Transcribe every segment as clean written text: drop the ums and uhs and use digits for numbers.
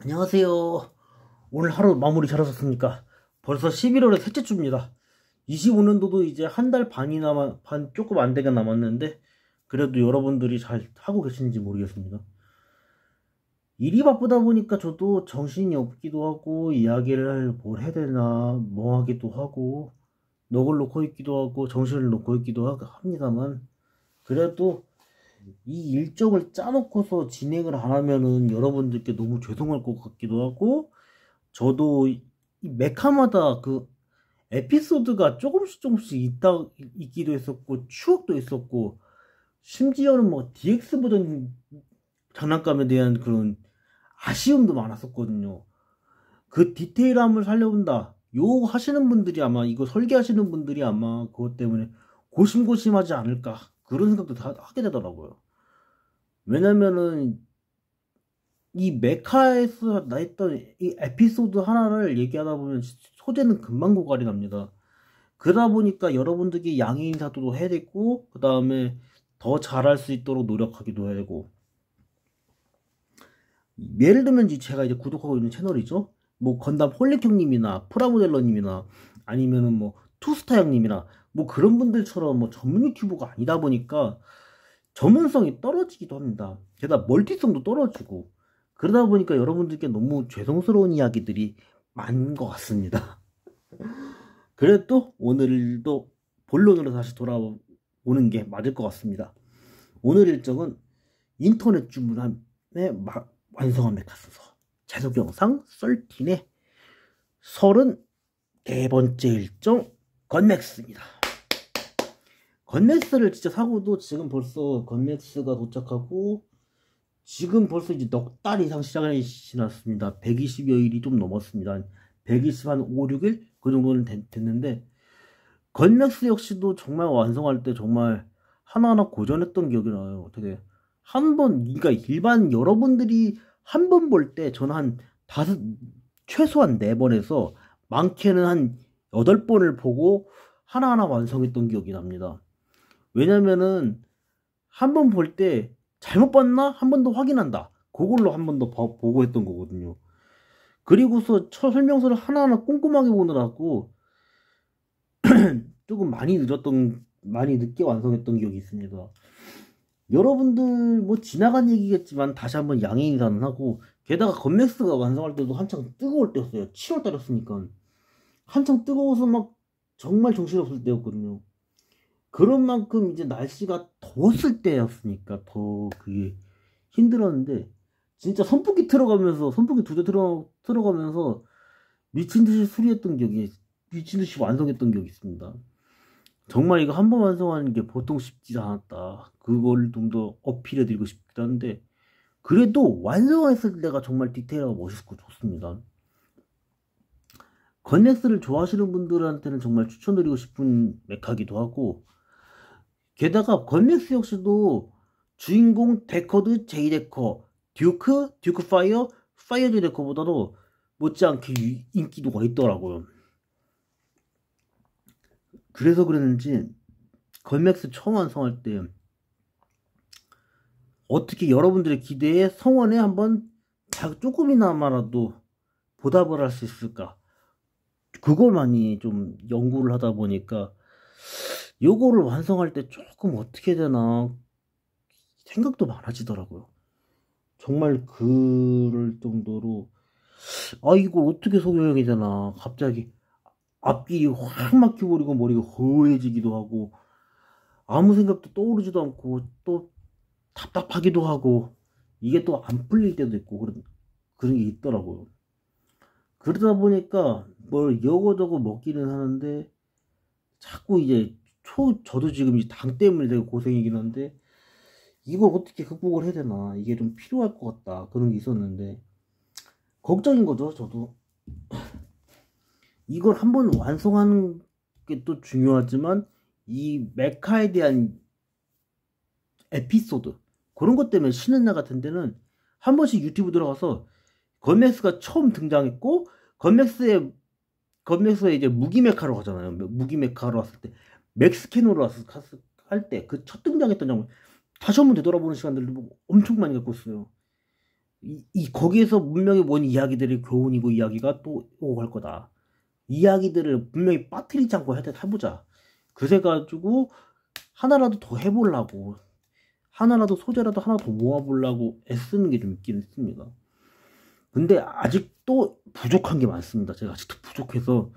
안녕하세요. 오늘 하루 마무리 잘하셨습니까? 벌써 11월의 셋째 주입니다. 25년도도 이제 한 달 반 조금 안 되게 남았는데, 그래도 여러분들이 잘 하고 계시는지 모르겠습니다. 일이 바쁘다 보니까 저도 정신이 없기도 하고, 이야기를 뭘 해야 되나, 뭐 하기도 하고, 넋을 놓고 있기도 하고, 정신을 놓고 있기도 합니다만, 그래도 이 일정을 짜놓고서 진행을 안 하면은 여러분들께 너무 죄송할 것 같기도 하고, 저도 이 메카마다 그 에피소드가 조금씩 있기도 했었고, 추억도 있었고, 심지어는 뭐 DX 버전 장난감에 대한 그런 아쉬움도 많았었거든요. 그 디테일함을 살려본다. 요 하시는 분들이 아마, 이거 설계하시는 분들이 아마 그것 때문에 고심고심하지 않을까, 그런 생각도 다 하게 되더라고요. 왜냐면은 이 메카에서 나 했던 이 에피소드 하나를 얘기하다 보면 소재는 금방 고갈이 납니다. 그러다 보니까 여러분들께 양해 인사도 해야 되고, 그 다음에 더 잘할 수 있도록 노력하기도 해야 되고. 예를 들면 이제 제가 이제 구독하고 있는 채널이죠. 뭐 건담 홀릭 형님이나 프라모델러님이나 아니면은 뭐 투스타 형님이나 뭐 그런 분들처럼 뭐 전문 유튜버가 아니다 보니까 전문성이 떨어지기도 합니다. 게다가 멀티성도 떨어지고, 그러다 보니까 여러분들께 너무 죄송스러운 이야기들이 많은 것 같습니다. 그래도 오늘도 본론으로 다시 돌아오는 게 맞을 것 같습니다. 오늘 일정은 인터넷 주문함에 완성한 메카스서 제작 영상 썰틴의 34번째 일정 건맥스입니다. 건맥스를 진짜 사고도 지금 벌써 건맥스가 도착하고 지금 벌써 이제 넉 달 이상 시간이 지났습니다. 120여일이 좀 넘었습니다. 120, 한 5, 6일? 그 정도는 됐는데, 건맥스 역시도 정말 완성할 때 정말 하나하나 고전했던 기억이 나요. 어떻게 그러니까 일반 여러분들이 한 번 볼 때 저는 한 최소한 4번에서 많게는 한 8번을 보고 하나하나 완성했던 기억이 납니다. 왜냐면은 한 번 볼 때 잘못 봤나? 한 번 더 확인한다. 그걸로 한 번 더 보고 했던 거거든요. 그리고서 설명서를 하나하나 꼼꼼하게 보느라고 조금 많이 늦게 완성했던 기억이 있습니다. 여러분들 뭐 지나간 얘기겠지만 다시 한번 양해 인사는 하고, 게다가 건맥스가 완성할 때도 한창 뜨거울 때였어요. 7월 달이었으니까 한창 뜨거워서 막 정말 정신없을 때였거든요. 그런 만큼 이제 날씨가 더웠을 때였으니까 더 그게 힘들었는데, 진짜 선풍기 2대 틀어가면서 미친 듯이 완성했던 기억이 있습니다. 정말 이거 한 번 완성하는 게 보통 쉽지 않았다. 그걸 좀 더 어필해드리고 싶기도 한데, 그래도 완성했을 때가 정말 디테일하고 멋있고 좋습니다. 건넥스를 좋아하시는 분들한테는 정말 추천드리고 싶은 메카기도 하고, 게다가 건맥스 역시도 주인공 데커드 제이데커, 듀크 파이어, 파이어 제이데커보다도 못지않게 인기도가 있더라고요. 그래서 그랬는지 건맥스 처음 완성할 때 어떻게 여러분들의 기대에 성원에 한번 조금이나마라도 보답을 할 수 있을까, 그걸 많이 좀 연구를 하다 보니까 요거를 완성할 때 조금 어떻게 되나 생각도 많아지더라고요. 정말 그럴 정도로 이걸 어떻게 소개해야 되나, 갑자기 앞길이 확 막혀버리고 머리가 허해지기도 하고 아무 생각도 떠오르지도 않고 또 답답하기도 하고, 이게 또 안 풀릴 때도 있고 그런 게 있더라고요. 그러다 보니까 뭘 여거저거 먹기는 하는데 자꾸 이제 저도 지금 이 당 때문에 되게 고생이긴 한데, 이걸 어떻게 극복을 해야 되나, 이게 좀 필요할 것 같다, 그런 게 있었는데 걱정인 거죠. 저도 이걸 한번 완성하는 게 또 중요하지만 이 메카에 대한 에피소드, 그런 것 때문에 쉬는 날 같은 데는 한 번씩 유튜브 들어가서 건맥스가 처음 등장했고, 건맥스의 이제 무기 메카로 가잖아요. 무기 메카로 왔을 때 맥스캐노로 할 때 그 첫 등장했던 장면 다시 한번 되돌아보는 시간들도 엄청 많이 갖고 있어요. 거기에서 분명히 뭔 이야기들이 교훈이고 이야기가 또 오고 할 거다. 이야기들을 분명히 빠뜨리지 않고 해보자. 그래가지고 하나라도 더 해보려고, 하나라도 소재라도 하나 더 모아보려고 애쓰는 게 좀 있긴 있습니다. 근데 아직도 부족한 게 많습니다. 제가 아직도 부족해서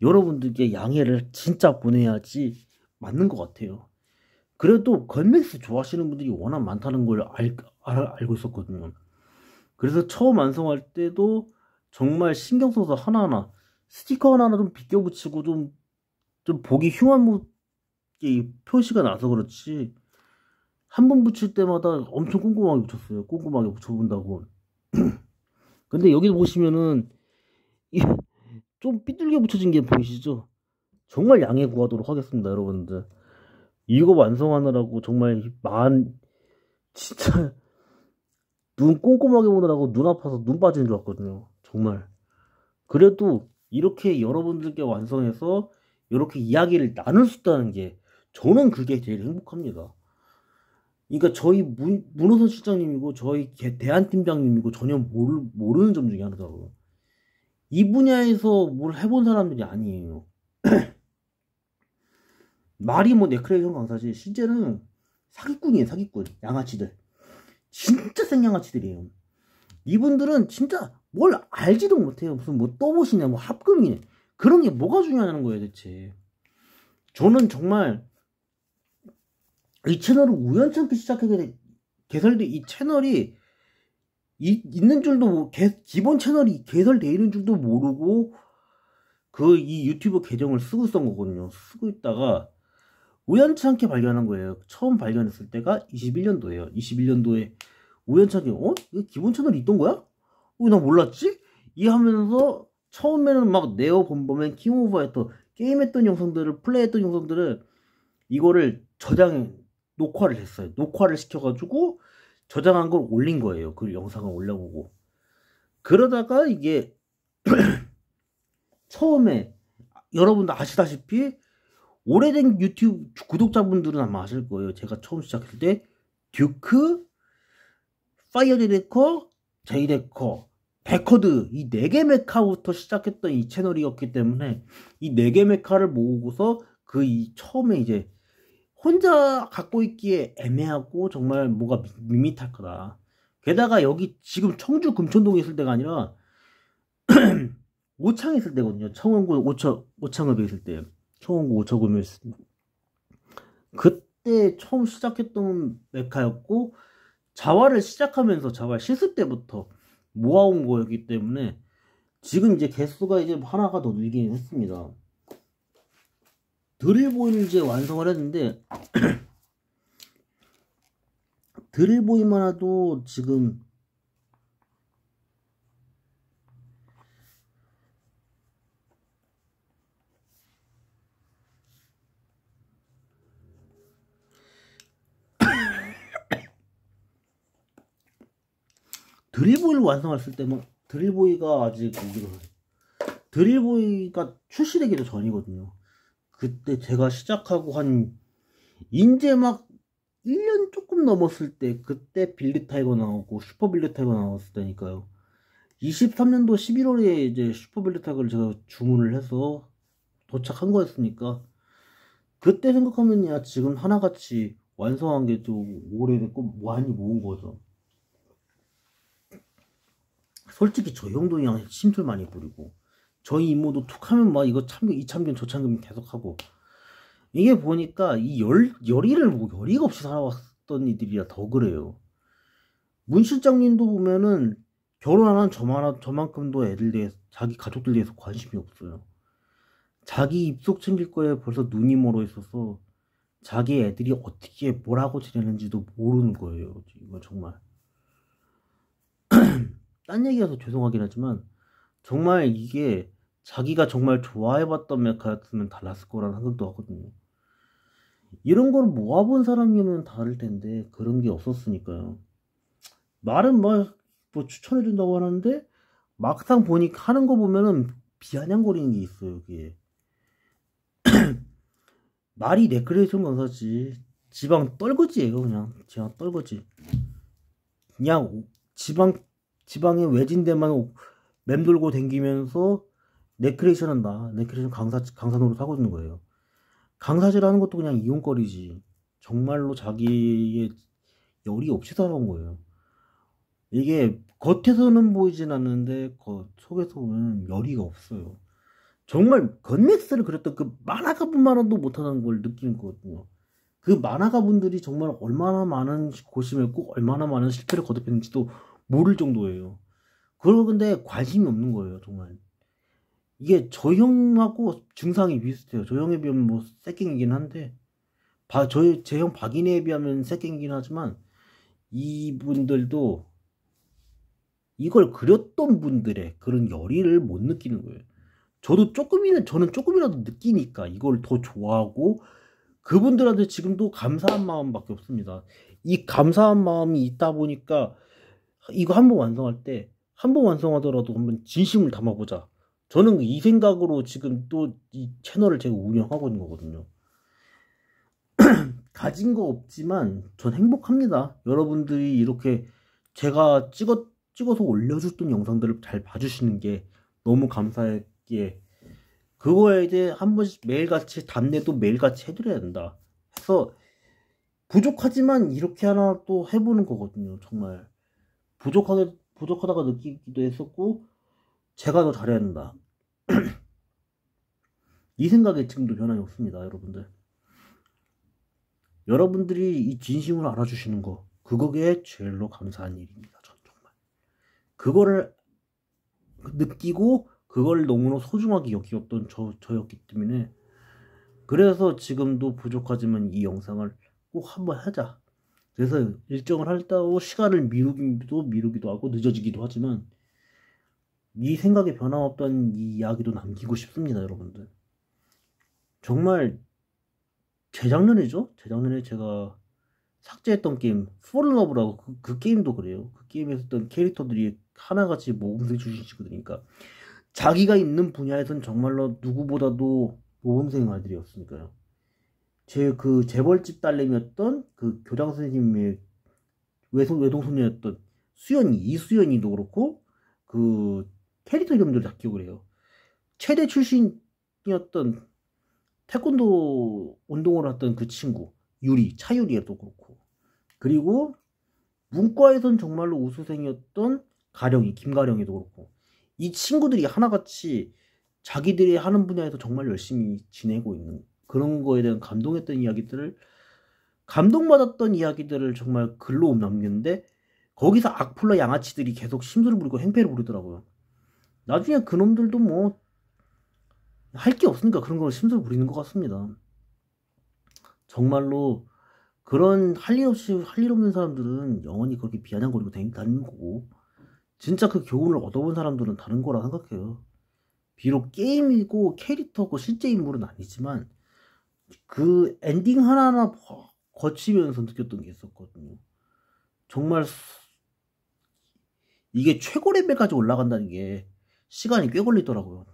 여러분들께 양해를 진짜 보내야지 맞는 것 같아요. 그래도 건맥스 좋아하시는 분들이 워낙 많다는 걸 알고 있었거든요. 그래서 처음 완성할 때도 정말 신경 써서 하나하나 스티커 하나하나 좀 비껴붙이고 좀 보기 흉한 표시가 나서 그렇지, 한 번 붙일 때마다 엄청 꼼꼼하게 붙였어요. 꼼꼼하게 붙여본다고. 근데 여기 보시면은 좀 삐뚤게 붙여진 게 보이시죠? 정말 양해 구하도록 하겠습니다, 여러분들. 이거 완성하느라고 정말 진짜 눈 꼼꼼하게 보느라고 눈 아파서 눈 빠지는 줄 알았거든요. 정말. 그래도 이렇게 여러분들께 완성해서 이렇게 이야기를 나눌 수 있다는 게 저는 그게 제일 행복합니다. 그러니까 저희 문호선 실장님이고 저희 대안팀장님이고 전혀 모르는 점 중에 하나더라고요. 이 분야에서 뭘 해본 사람들이 아니에요. 말이 뭐 네크레이션 강사지 실제는 사기꾼이에요. 사기꾼. 양아치들. 진짜 생양아치들이에요. 이분들은 진짜 뭘 알지도 못해요. 무슨 뭐 또봇이냐 뭐 합금이네, 그런 게 뭐가 중요하냐는 거예요 대체. 저는 정말 이 채널을 우연찮게 시작하게 개설된 이 채널이 있는 줄도 기본 채널이 개설되어 있는 줄도 모르고 이 유튜브 계정을 쓰고 있던 거거든요. 쓰고 있다가 우연찮게 발견한 거예요. 처음 발견했을 때가 21년도예요 21년도에 우연찮게 이거 기본 채널이 있던 거야? 나 몰랐지? 이 하면서 처음에는 막 네오 본범맨 킹오버했던 게임했던 영상들을 플레이했던 영상들을 이거를 녹화를 했어요. 녹화를 시켜가지고 저장한 걸 올린 거예요. 그 영상을 올려보고. 그러다가 이게 처음에 여러분도 아시다시피 오래된 유튜브 구독자분들은 아마 아실 거예요. 제가 처음 시작했을 때 듀크, 파이어 제데커, 제이데커, 백허드 이 4개 메카부터 시작했던 이 채널이었기 때문에 이 4개 메카를 모으고서 처음에 이제 혼자 갖고 있기에 애매하고 정말 뭐가 밋밋할 거다. 게다가 여기 지금 청주 금천동에 있을 때가 아니라 오창에 있을 때거든요. 청원구 오창읍에 있을 때. 청원구 오창읍에 있을 때. 그때 처음 시작했던 메카였고 자활을 시작하면서 자활 실습 때부터 모아온 거였기 때문에 지금 이제 개수가 이제 하나가 더 늘긴 했습니다. 드릴보이를 이제 완성을 했는데 드릴보이만 해도 지금 드릴보이를 완성했을 때는 드릴보이가 출시되기도 전이거든요. 그때 제가 시작하고 이제 막 1년 조금 넘었을 때 그때 빌드 타이거 나오고 슈퍼 빌드 타이거 나왔을 때니까요. 23년도 11월에 이제 슈퍼 빌드 타이거를 제가 주문을 해서 도착한 거였으니까 그때 생각하면 야 지금 하나같이 완성한 게 좀 오래됐고 많이 모은 거죠. 솔직히 저 형도 그냥 심술 많이 부리고 저희 이모도 툭 하면 막 이거 참견 이 참견 저 참견 계속하고 이게 보니까 이 열의가 없이 살아왔던 이들이라 더 그래요. 문 실장님도 보면은 결혼하는 저만큼도 자기 가족들 대해서 관심이 없어요. 자기 입속 챙길 거에 벌써 눈이 멀어 있어서 자기 애들이 어떻게 뭐라고 지내는지도 모르는 거예요. 이거 정말 딴 얘기라서 죄송하긴 하지만 정말 이게 자기가 정말 좋아해봤던 메카였으면 달랐을 거라는 생각도 하거든요. 이런 걸 모아본 사람이면 다를 텐데 그런 게 없었으니까요. 말은 뭐 추천해준다고 하는데 막상 보니까 하는 거 보면은 비아냥거리는 게 있어요. 이게 말이 레크레이션 강사지 지방 떨거지예요. 그냥 떨거지. 그냥 지방 지방에 외진 데만 맴돌고 댕기면서 레크레이션 한다. 레크레이션 강사 노릇 하고 있는 거예요. 강사질 하는 것도 그냥 이용거리지. 정말로 자기의 열이 없이 살아온 거예요. 이게 겉에서는 보이진 않는데 속에서는 열이가 없어요. 정말 건맥스를 그렸던 그 만화가분만도 못하는 걸 느끼는 거거든요. 그 만화가분들이 정말 얼마나 많은 고심했고 얼마나 많은 실패를 거듭했는지도 모를 정도예요. 그런데 관심이 없는 거예요, 정말. 이게 저 형하고 증상이 비슷해요. 저 형에 비하면 뭐 새끼이긴 한데, 제 형 박인혜에 비하면 새끼이긴 하지만, 이분들도 이걸 그렸던 분들의 그런 열의를 못 느끼는 거예요. 저는 조금이라도 느끼니까 이걸 더 좋아하고, 그분들한테 지금도 감사한 마음밖에 없습니다. 이 감사한 마음이 있다 보니까, 이거 한번 완성할 때, 한 번 완성하더라도 한번 진심을 담아보자. 저는 이 생각으로 지금 또 이 채널을 제가 운영하고 있는 거거든요. 가진 거 없지만 전 행복합니다. 여러분들이 이렇게 제가 찍어서 올려줬던 영상들을 잘 봐주시는 게 너무 감사했기에, 그거에 대해 한 번씩 매일같이 답례도 매일같이 해드려야 된다 해서, 부족하지만 이렇게 하나 또 해보는 거거든요. 정말 부족하다가 느끼기도 했었고, 제가 더 잘해야 된다. 이 생각에 지금도 변함이 없습니다, 여러분들. 여러분들이 이 진심을 알아주시는 거, 그거에 제일로 감사한 일입니다. 전 정말. 그거를 느끼고, 그걸 너무나 소중하게 여기었던 저였기 때문에, 그래서 지금도 부족하지만 이 영상을 꼭 한번 하자. 그래서 일정을 할다고 시간을 미루기도 하고 늦어지기도 하지만, 이 생각에 변함없던 이 이야기도 남기고 싶습니다, 여러분들. 정말 재작년이죠? 재작년에 제가 삭제했던 게임 폴러브라고, 그 게임도 그래요. 그 게임에서 했던 캐릭터들이 하나같이 모범생 출신이거든요. 자기가 있는 분야에선 정말로 누구보다도 모범생 아들이었으니까요. 제 그 재벌집 딸내미였던 그 교장 선생님의 외동소녀였던 이수연이도 그렇고, 그 캐릭터 이름들 다 기억을 해요. 최대 출신이었던 태권도 운동을 했던 그 친구 차유리도 그렇고, 그리고 문과에선 정말로 우수생이었던 김가령이도 그렇고, 이 친구들이 하나같이 자기들이 하는 분야에서 정말 열심히 지내고 있는 그런 거에 대한 감동받았던 이야기들을 정말 글로 남겼는데, 거기서 악플러 양아치들이 계속 심술을 부리고 행패를 부리더라고요. 나중에 그놈들도 뭐 할 게 없으니까 그런 걸 심술 부리는 것 같습니다. 정말로 그런 할 일 없는 사람들은 영원히 그렇게 비아냥거리고 다니는 거고, 진짜 그 교훈을 얻어본 사람들은 다른 거라 생각해요. 비록 게임이고 캐릭터고 실제 인물은 아니지만, 그 엔딩 하나하나 거치면서 느꼈던 게 있었거든요. 정말 이게 최고 레벨까지 올라간다는 게 시간이 꽤 걸리더라고요.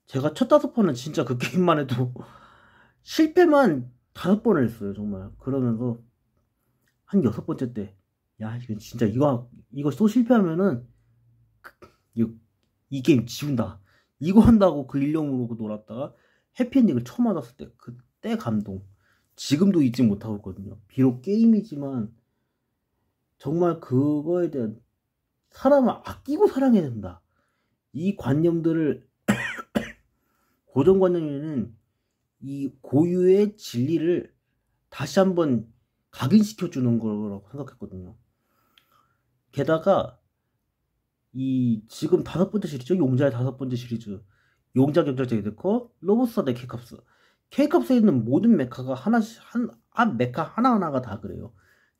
제가 첫 5번은 진짜 그 게임만 해도 실패만 5번을 했어요, 정말. 그러면서 한 6번째 때, 야, 이건 진짜 이거 또 실패하면은 이 게임 지운다, 이거 한다고 그 일념으로 놀았다가 해피엔딩을 처음 맞았을 때 그때 감동, 지금도 잊지 못하고 있거든요. 비록 게임이지만 정말 그거에 대한, 사람을 아끼고 사랑해야 된다, 이 관념들을 고정관념에는 이 고유의 진리를 다시 한번 각인시켜주는 거라고 생각했거든요. 게다가 이 지금 5번째 시리즈, 용자의 5번째 시리즈, 용자 경찰자 데커, 로보스타 대 케이캅스에 있는 모든 메카가 메카 하나하나가 다 그래요.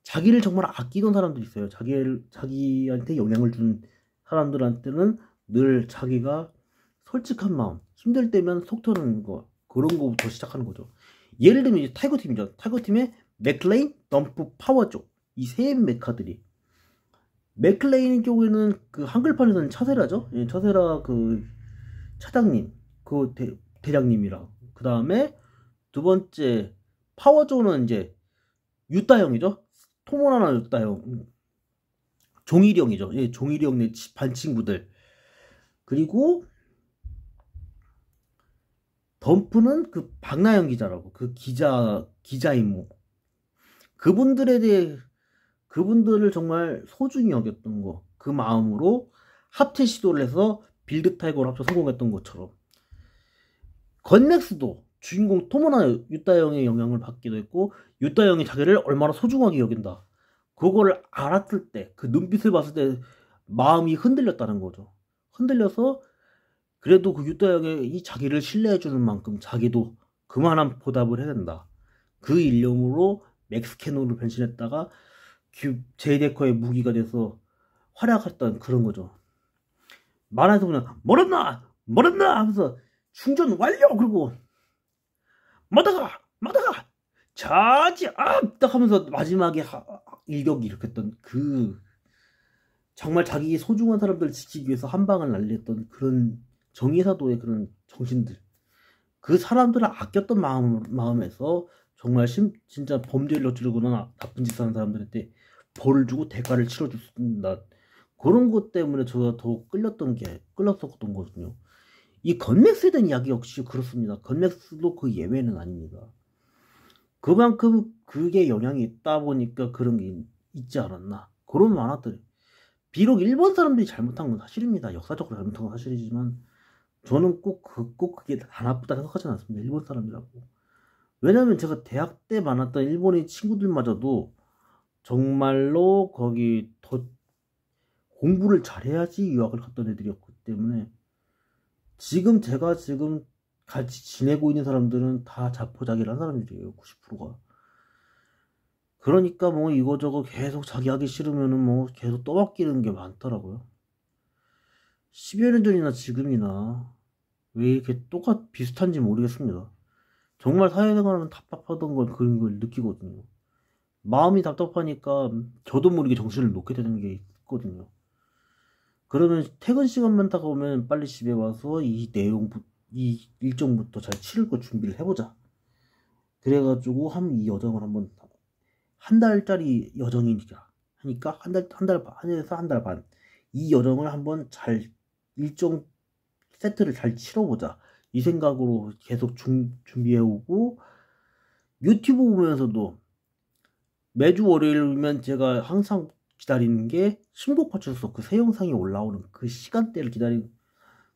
자기를 정말 아끼던 사람들이 있어요. 자기한테 영향을 준 사람들한테는 늘 자기가 솔직한 마음, 힘들 때면 속 터는 거, 그런 거부터 시작하는 거죠. 예를 들면 이제 타이거팀이죠. 타이거팀의 맥클레인, 덤프, 파워조, 이 세 메카들이, 맥클레인 쪽에는 그 한글판에서는 차세라죠. 예, 차세라 그 차장님, 그 대장님이랑, 그 다음에 두 번째 파워조는 이제 유따형이죠. 토모나나 유따형. 종일형이죠. 예, 종일형 내 반 친구들. 그리고 덤프는 그 박나영 기자라고 그 기자 임무. 그분들에 대해 그분들을 정말 소중히 여겼던 거. 그 마음으로 합체 시도를 해서 빌드 타이거를 합쳐 성공했던 것처럼 건넥스도 주인공 토모나 유타 형의 영향을 받기도 했고 유타 형이 자기를 얼마나 소중하게 여긴다. 그거를 알았을 때 그 눈빛을 봤을 때 마음이 흔들렸다는 거죠. 흔들려서 그래도 그 유타 형의 이 자기를 신뢰해주는 만큼 자기도 그만한 보답을 해야 된다. 그 일념으로 맥스캐논으로 변신했다가 제이데커의 무기가 돼서 활약했던 그런 거죠. 만화에서 그냥 멀었나 하면서 충전 완료 그리고 마다가 자지 딱 하면서 마지막에 일격이 이렇게 했던 그 정말 자기 소중한 사람들을 지키기 위해서 한 방을 날렸던 그런 정의사도의 그런 정신들 그 사람들을 아꼈던 마음에서 정말 진짜 범죄를 저지르거나 나쁜 짓 하는 사람들한테 벌을 주고 대가를 치러준다. 그런 것 때문에 제가 더 끌렸었던 거거든요. 이 건맥스에 대한 이야기 역시 그렇습니다. 건맥스도 그 예외는 아닙니다. 그만큼 그게 영향이 있다 보니까 그런 게 있지 않았나. 그런 만화들. 비록 일본 사람들이 잘못한 건 사실입니다. 역사적으로 잘못한 건 사실이지만 저는 꼭 그게 다 나쁘다 생각하지는 않습니다. 일본 사람이라고. 왜냐면 제가 대학 때 만났던 일본인 친구들마저도 정말로 거기 더 공부를 잘해야지 유학을 갔던 애들이었기 때문에 제가 지금 같이 지내고 있는 사람들은 다 자포자기를 한 사람들이에요. 90%가. 그러니까 뭐 이거저거 계속 자기 하기 싫으면은 뭐 계속 떠맡기는 게 많더라고요. 10여 년 전이나 지금이나 왜 이렇게 비슷한지 모르겠습니다. 정말 사회생활하면 답답하던 걸 그런 걸 느끼거든요. 마음이 답답하니까 저도 모르게 정신을 놓게 되는 게 있거든요. 그러면 퇴근 시간만 다가오면 빨리 집에 와서 이 일정부터 잘 치를 거 준비를 해보자. 그래가지고 이 여정을 한번 한 달짜리 여정이니까 하니까 한에서 한 달 반. 이 여정을 한번 잘 일정 세트를 잘 치러보자. 이 생각으로 계속 준비해오고 유튜브 보면서도 매주 월요일이면 제가 항상 기다리는 게 신곡파출소 그 새 영상이 올라오는 그 시간대를 기다리는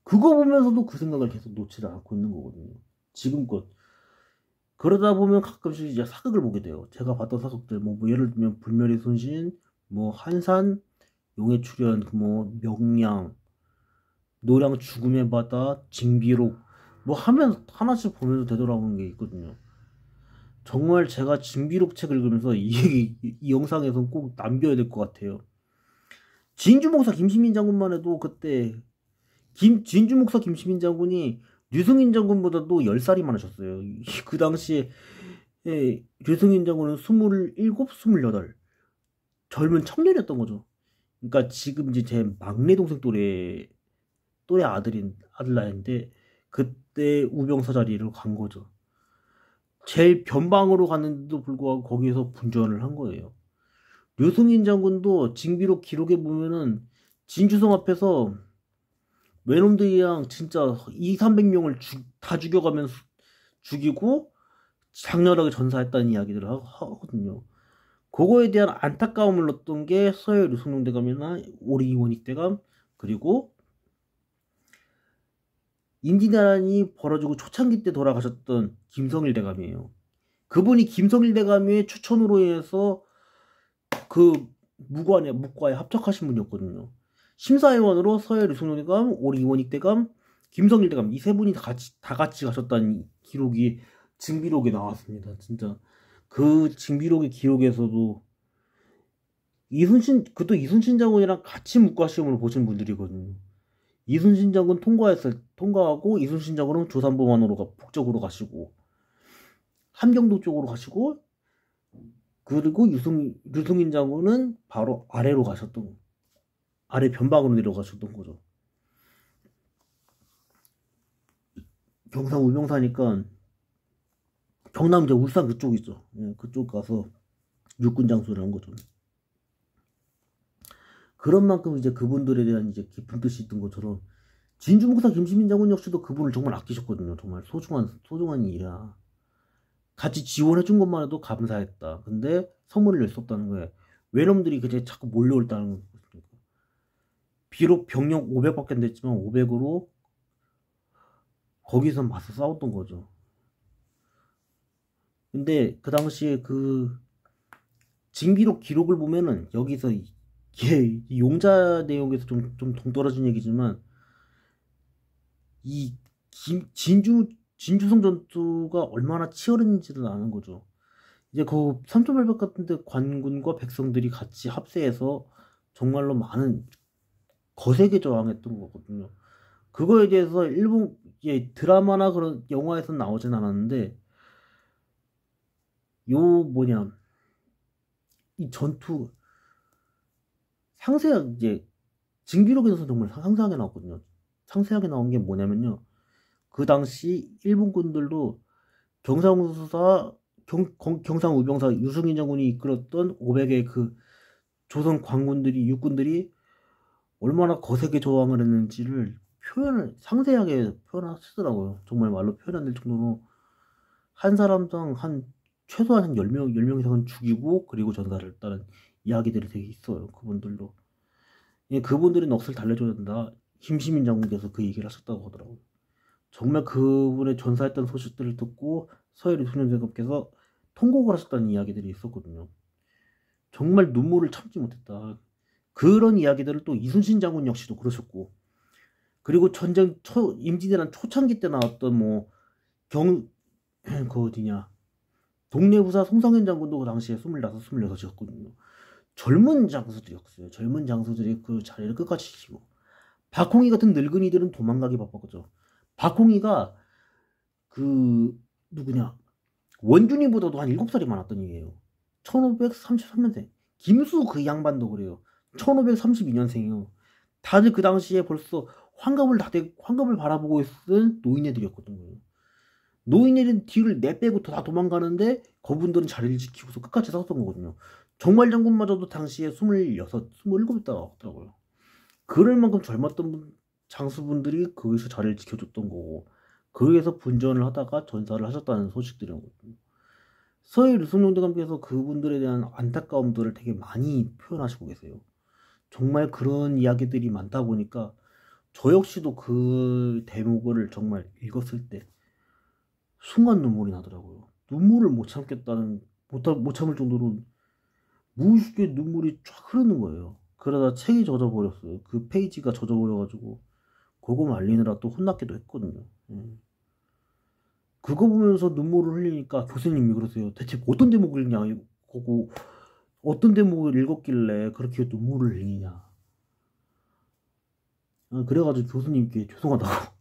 그거 보면서도 그 생각을 계속 놓지 않고 있는 거거든요. 지금껏. 그러다 보면 가끔씩 이제 사극을 보게 돼요. 제가 봤던 사극들 뭐 예를 들면 불멸의 손신, 뭐 한산, 용의 출현, 뭐 명량, 노량 죽음의 바다, 징비록 뭐 하면 하나씩 보면서 되돌아오는 게 있거든요. 정말 제가 징비록 책을 읽으면서 이 영상에선 꼭 남겨야 될 것 같아요. 진주목사 김시민 장군만 해도 그때 진주목사 김시민 장군이 류승인 장군보다도 10살이 많으셨어요. 그 당시에 류승인 장군은 27, 28 젊은 청년이었던 거죠. 그러니까 지금 이제 제 막내 동생 또래 아들 나이인데 그때 우병사 자리를 간 거죠. 제일 변방으로 갔는데도 불구하고 거기에서 분전을 한 거예요. 류승인 장군도 징비록 기록에 보면은 진주성 앞에서 외놈들이랑 진짜 200~300명을 다 죽여가면서 죽이고 장렬하게 전사했다는 이야기들을 하거든요. 그거에 대한 안타까움을 넣었던 게 서해 류승룡대감이나 오리 이원익대감 그리고 임진왜란이 벌어지고 초창기 때 돌아가셨던 김성일 대감이에요. 그분이 김성일 대감의 추천으로 인해서 그 묵과에 합작하신 분이었거든요. 심사위원으로 서해 류승룡대감, 오리 이원익 대감, 김성일 대감 이 세 분이 다 같이 가셨다는 기록이 징비록에 나왔습니다. 진짜 그 징비록의 기록에서도 이순신 장군이랑 같이 묵과 시험을 보신 분들이거든요. 이순신 장군 통과하고 이순신 장군은 조선보만으로 북쪽으로 가시고 함경도 쪽으로 가시고 그리고 류승인 장군은 바로 아래 변방으로 내려가셨던 거죠. 경상 우병사니까 경남 이제 울산 그쪽 있죠. 그쪽 가서 육군 장수를 한 거죠. 그런 만큼 이제 그분들에 대한 이제 깊은 뜻이 있던 것처럼 진주 목사 김시민 장군 역시도 그분을 정말 아끼셨거든요. 정말 소중한 일이야. 같이 지원해준 것만 해도 감사했다. 근데 선물을 낼 수 없다는 거예요. 외놈들이 그제 자꾸 몰려올다는 거예요. 비록 병력 500밖에 안 됐지만 500으로 거기서 맞서 싸웠던 거죠. 근데 그 당시에 그 징비록 기록을 보면은 여기서 이게 용자 내용에서 좀 동떨어진 얘기지만 이 진주성 전투가 얼마나 치열했는지를 아는 거죠. 이제 그 삼천발벽 같은데 관군과 백성들이 같이 합세해서 정말로 많은 거세게 저항했던 거거든요. 그거에 대해서 일본 드라마나 그런 영화에서 나오진 않았는데 요 뭐냐 이 전투 상세하게 이제 징비록에서 정말 상세하게 나왔거든요. 상세하게 나온 게 뭐냐면요. 그 당시 일본군들도 경상우병사 유승인 장군이 이끌었던 500의 그 조선 관군들이 육군들이 얼마나 거세게 저항을 했는지를 상세하게 표현하시더라고요. 정말 말로 표현 안 될 정도로 한 사람당 최소한 한 10명 이상은 죽이고 그리고 전사를 했다는 이야기들이 되게 있어요. 그분들도. 그분들이 넋을 달래줘야 된다. 김시민 장군께서 그 얘기를 하셨다고 하더라고요. 정말 그분의 전사했던 소식들을 듣고 서해리 소년대감께서 통곡을 하셨다는 이야기들이 있었거든요. 정말 눈물을 참지 못했다. 그런 이야기들을 또 이순신 장군 역시도 그러셨고, 그리고 임진왜란 초창기 때 나왔던 그 어디냐 동네 부사 송성현 장군도 그 당시에 25, 26이었거든요. 젊은 장수들이었어요. 젊은 장수들이 그 자리를 끝까지 지키고, 박홍희 같은 늙은이들은 도망가기 바빴죠. 박홍희가 그 누구냐 원준이보다도 한 7살이 많았던 얘기예요. 1533년생. 김수 그 양반도 그래요. 1532년생이요. 다들 그 당시에 벌써 환갑을 바라보고 있던 노인네들이었거든요. 노인네는 뒤를 내빼고 다 도망가는데 그분들은 자리를 지키고서 끝까지 싸웠던 거거든요. 정말 장군마저도 당시에 26, 27이었다고 하더라고요. 그럴 만큼 젊었던 장수분들이 거기서 자리를 지켜줬던 거고, 거기에서 분전을 하다가 전사를 하셨다는 소식들이거든요. 서해 류승룡대감께서 그분들에 대한 안타까움들을 되게 많이 표현하시고 계세요. 정말 그런 이야기들이 많다 보니까 저 역시도 그 대목을 정말 읽었을 때 순간 눈물이 나더라고요. 눈물을 못 참을 정도로 무식의 눈물이 쫙 흐르는 거예요. 그러다 책이 젖어버렸어요. 그 페이지가 젖어버려가지고 그거 말리느라 또 혼났기도 했거든요. 그거 보면서 눈물을 흘리니까 교수님이 그러세요. 대체 어떤 대목을 읽냐, 그거 어떤 대목을 읽었길래 그렇게 눈물을 흘리냐. 그래가지고 교수님께 죄송하다고.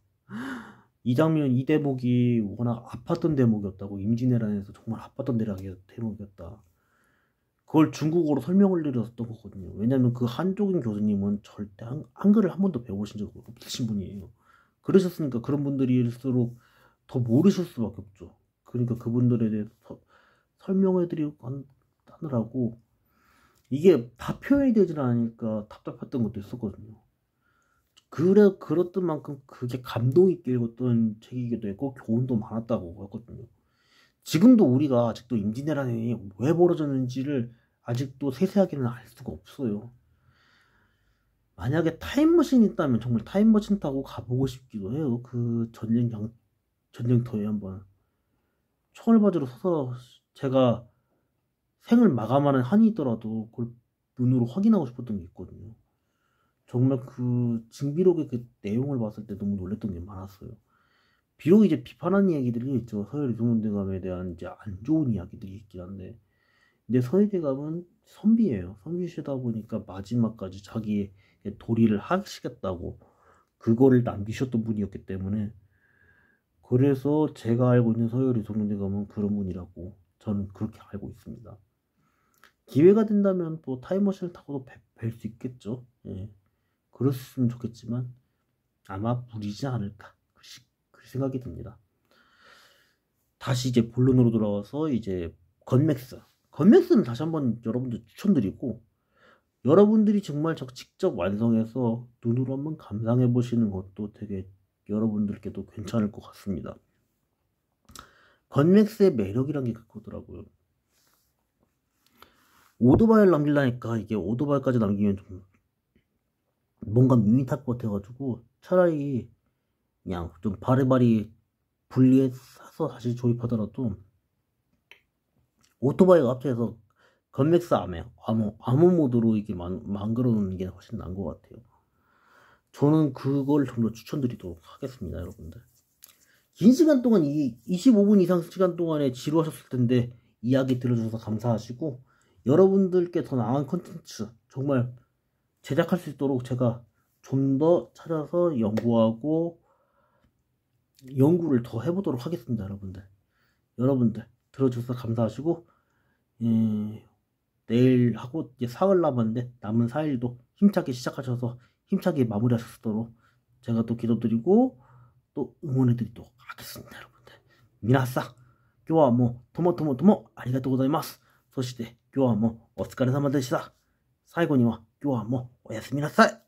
이 대목이 워낙 아팠던 대목이었다고. 임진왜란에서 정말 아팠던 대목이었다. 그걸 중국어로 설명을 드렸던 거거든요. 왜냐면 그 한쪽인 교수님은 절대 한글을 한 번도 배워보신 적 없으신 분이에요. 그러셨으니까 그런 분들일수록 더 모르실 수밖에 없죠. 그러니까 그분들에 대해서 설명해드리고 하느라고 이게 다 표현이 되질 않으니까 답답했던 것도 있었거든요. 그랬던 만큼 그게 감동 있게 읽었던 책이기도 했고 교훈도 많았다고 했거든요. 지금도 우리가 아직도 임진왜란이 왜 벌어졌는지를 아직도 세세하게는 알 수가 없어요. 만약에 타임머신이 있다면 정말 타임머신 타고 가보고 싶기도 해요. 그 전쟁터에 한번 총알바지로 서서 제가 생을 마감하는 한이 있더라도 그걸 눈으로 확인하고 싶었던 게 있거든요. 정말 그 징비록의 그 내용을 봤을 때 너무 놀랬던 게 많았어요. 비록 이제 비판하는 이야기들이 있죠. 서해 이송대감에 대한 이제 안 좋은 이야기들이 있긴 한데, 근데 서해대감은 선비예요. 선비시다 보니까 마지막까지 자기의 도리를 하시겠다고 그거를 남기셨던 분이었기 때문에, 그래서 제가 알고 있는 서해 이송대감은 그런 분이라고 저는 그렇게 알고 있습니다. 기회가 된다면 또 타임머신을 타고도 뵐 수 있겠죠. 예. 그랬으면 좋겠지만 아마 무리지 않을까 그 생각이 듭니다. 다시 이제 본론으로 돌아와서 이제 건맥스는 다시 한번 여러분들 추천드리고, 여러분들이 정말 직접 완성해서 눈으로 한번 감상해 보시는 것도 되게 여러분들께도 괜찮을 것 같습니다. 건맥스의 매력이란 게 그거더라고요. 오토바이를 남기려니까 이게 오토바이까지 남기면 좀 뭔가 밋밋할 것 같아가지고 차라리 그냥 좀 바리바리 분리해서 다시 조립하더라도 오토바이가 합쳐서 건맥스 암호 모드로 이게 만들어 놓는 게 훨씬 나은 것 같아요. 저는 그걸 좀 더 추천드리도록 하겠습니다, 여러분들. 긴 시간 동안 25분 이상 시간 동안에 지루하셨을 텐데 이야기 들어주셔서 감사하시고, 여러분들께 더 나은 컨텐츠 정말 제작할 수 있도록 제가 좀 더 찾아서 연구를 더 해보도록 하겠습니다, 여러분들 들어주셔서 감사하시고, 내일 하고 이제 사흘 남았는데 남은 4일도 힘차게 시작하셔서 힘차게 마무리하셨도록 제가 또 기도드리고 또 응원해드리도록 하겠습니다, 여러분들. 미나상, 今日はもうともともともありがとうございます。そして今日はもうお疲れ様でした。最後には今日はもうおやすみなさい。